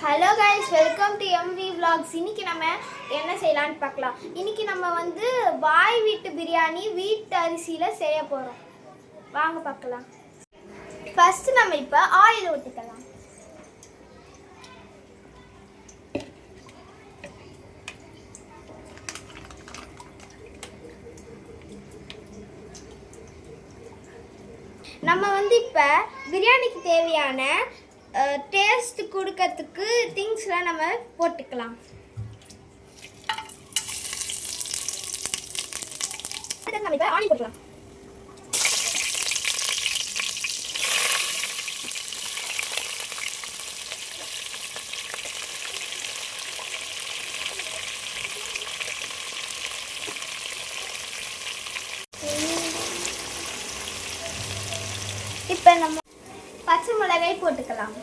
Hello guys, welcome to MV vlogs. இன்னைக்கு நம்ம என்ன செய்யலாம்னு பார்க்கலாம். இன்னைக்கு நம்ம வந்து பாய் வீட்டு பிரியாணி வீட்டு அரிசியில் செய்ய போகிறோம். வாங்க பார்க்கலாம். ஃபர்ஸ்ட் நம்ம இப்போ ஆயில் ஊற்றிக்கலாம். நம்ம வந்து இப்போ பிரியாணிக்கு தேவையான டேஸ்ட் கொடுக்கிறதுக்கு திங்ஸ்லாம் நம்ம போட்டுக்கலாம். நம்ம இப்போ ஆனியன் போட்டுக்கலாம். இப்போ நம்ம பச்சை மிளகாய் போட்டுக்கலாம்.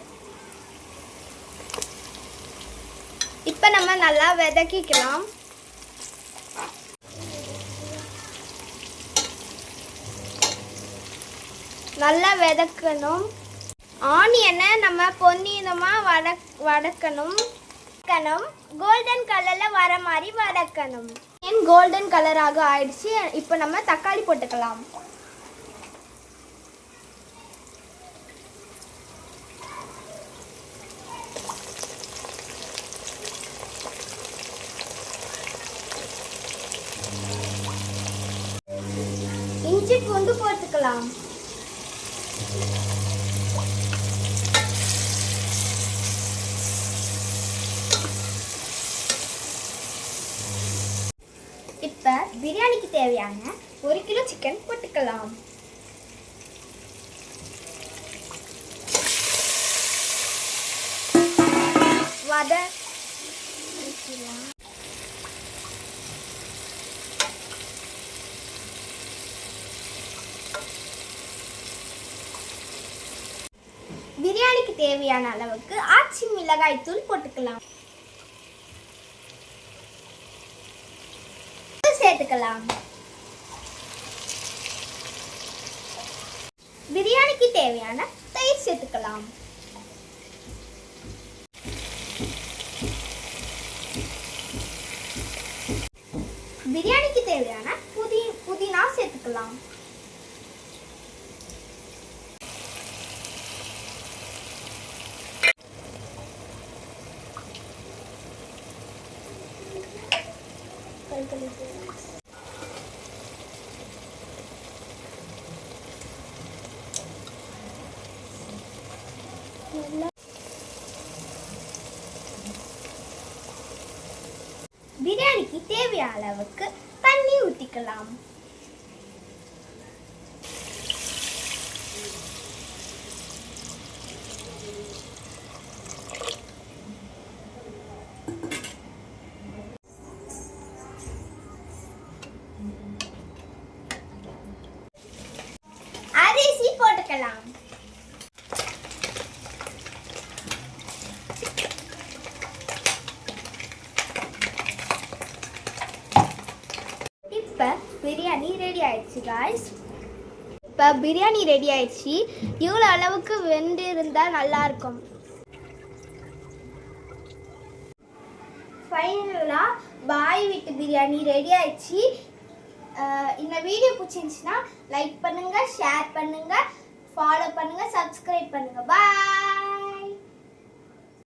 இப்போ நம்ம நல்லா வதக்கிக்கலாம். நல்லா வதக்கணும். ஆனியனை நம்ம பொன்னிறமாக வதக்கணும். கோல்டன் கலரில் வர மாதிரி வதக்கணும். கோல்டன் கலராக ஆயிடுச்சு. இப்போ நம்ம தக்காளி போட்டுக்கலாம். இஞ்சி பூண்டு போட்டுக்கலாம். இப்ப பிரியாணிக்கு தேவையான 1 கிலோ சிக்கன் போட்டுக்கலாம். பிரியாணிக்கு தேவையான அளவுக்கு ஆச்சி மிளகாய் தூள் போட்டுக்கலாம். சேர்த்துக்கலாம். பிரியாணிக்கு தேவையான தயிர் சேர்த்துக்கலாம். பிரியாணிக்கு தேவையான புதினா சேர்த்துக்கலாம். பிரியாணிக்கு தேவையான அளவுக்கு தண்ணி ஊற்றிக்கலாம். அரிசி போட்டுக்கலாம். இப்போ பிரியாணி ரெடி ஆயிடுச்சு காய்ஸ். இப்போ பிரியாணி ரெடி ஆயிடுச்சு. இவ்வளோ அளவுக்கு வெந்து இருந்தால் நல்லா இருக்கும். ஃபைனலாக பாய் வீட்டு பிரியாணி ரெடி ஆயிடுச்சு. இந்த வீடியோ பிடிச்சிருந்துச்சுன்னா லைக் பண்ணுங்க, ஷேர் பண்ணுங்க, ஃபாலோ பண்ணுங்க, சப்ஸ்கிரைப் பண்ணுங்க. பாய்.